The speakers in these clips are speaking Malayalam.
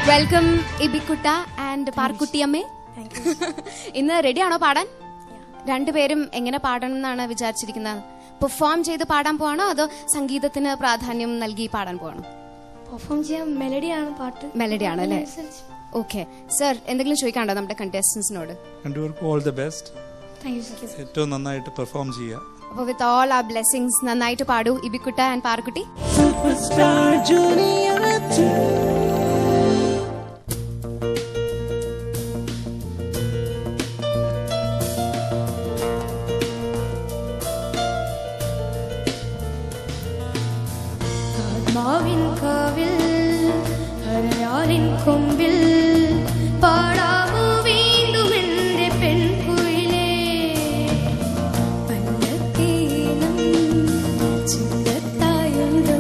Welcome ഇബിക്കുട്ട and പാർക്കുട്ടിയമ്മേ. ഇന്ന് റെഡിയാണോ പാടാൻ? രണ്ടുപേരും എങ്ങനെ പാടണം എന്നാണ് വിചാരിച്ചിരിക്കുന്നത്? പെർഫോം ചെയ്ത് പാടാൻ പോവാണോ അതോ സംഗീതത്തിന് പ്രാധാന്യം നൽകി പാടാൻ പോവാണോ? പെർഫോം ചെയ്യാൻ മെലഡിയാണ് പാട്ട്. മെലഡിയാണ് അല്ലേ? ഓക്കെ സർ, എന്തെങ്കിലും ചോദിക്കാണ്ടോ നമ്മുടെ കണ്ടസ്റ്റൻസിനോട്? രണ്ടുപേർക്കും ഓൾ ദി ബെസ്റ്റ്. ഏറ്റവും നന്നായിട്ട് പെർഫോം ചെയ്യുക. അപ്പോൾ വിത്ത് ഓൾ ആർ ബ്ലെസ്സിങ്സ് നന്നായിട്ട് പാടൂ ഇബിക്കുട്ട ആൻഡ് പാർക്കുട്ടി. ആത്മാവിൻ കാവിൽ ഹരയാലിൻ കൊമ്പിൽ പാടാമോ വീണ്ടും എന്റെ പെൺകുയിലേ, പല്ലത്തീനം ചുണ്ടത്തായുണ്ടോ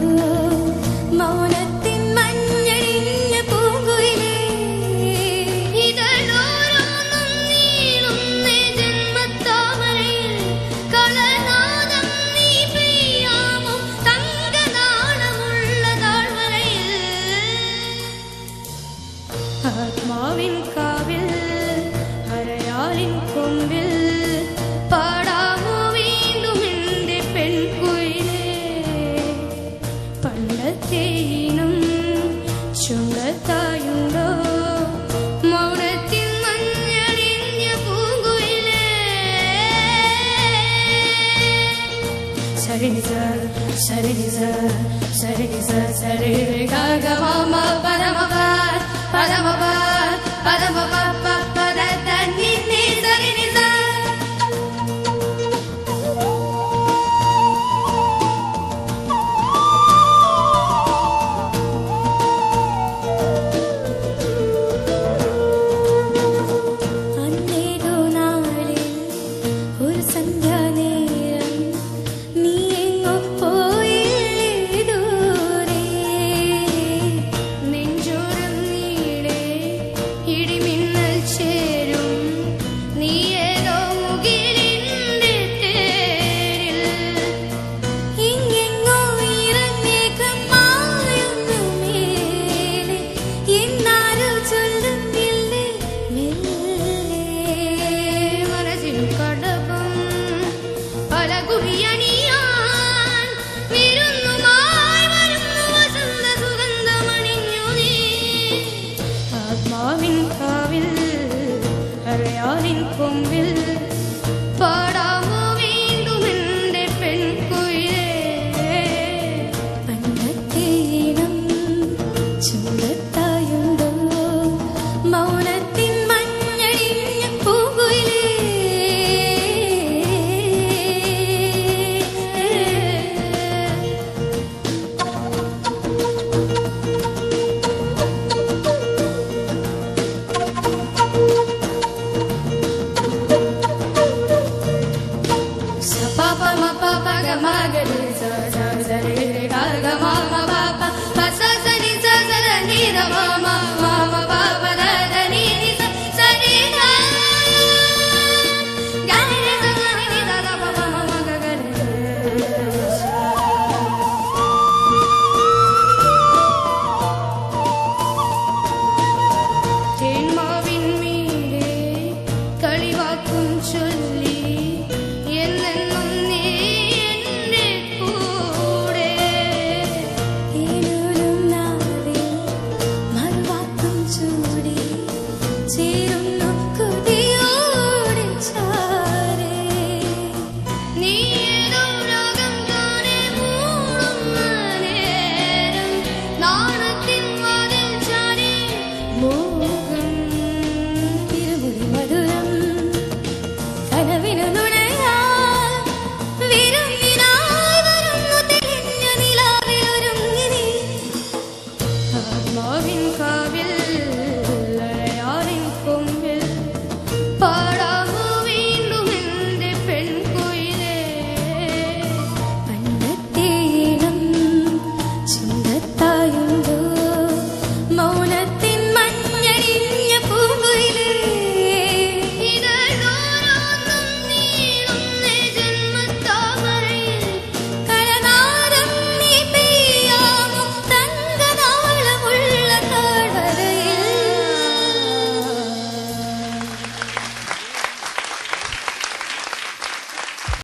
മൗനത്തിൻ മഞ്ഞണിഞ്ഞ പൂങ്കുയിലേ, ഇതളോരോന്നും നീളുന്ന ജന്മത്താമരയിൽ കളനാദം നീ പെയ്യാമോ തങ്കനാളമുള്ള താഴ്വരയിൽ. ആത്മാവിൻ കാവിൽ ഹരയാലിൻ കൊമ്പിൽ പാടാമോ വീണ്ടും എന്റെ പെൺകുയിലേ, പണ്ടത്തെ ഇനം ചുണ്ടത്തായുണ്ടോ മൗനത്തിൻ മഞ്ഞണിഞ്ഞ പൂങ്കുയിലേ. സരിനിസ സരിനിസ സരിനിസ സരി ഗഗ മമ പദമപ പദമപ പദമപ പദ തന്നി സരിനിസ. അന്നേതോ നാളിൽ ഒരു സന്ധ്യാനേരം നീ എങ്ങോ പോയില്ലേ ദൂരെ, നെഞ്ചോരം നീടെ ഇടിമിന്നൽ ചേരും നീ ഏതോ മുകിലിന്റെ തേരിൽ, ഇങ്ങെങ്ങോ ഇറങ്ങേകം മായുന്നു മേലെ എന്നാരോ ചൊല്ലുന്നില്ലേ മെല്ലെ. മനസ്സിൽ കടപ്പം പല കുറിയണിയാൻ വിരുന്നുമായി വരുന്നു വസന്ത സുഗന്ധമണിഞ്ഞു നീ. ആത്മാവിൻ കാവിൽ ഹരയാലിൻ കൊമ്പിൽ പാടാമോ വീണ്ടും എന്റെ പെൺകുയിലേ, പണ്ടത്തെ ഇനം ചുണ്ടത്ത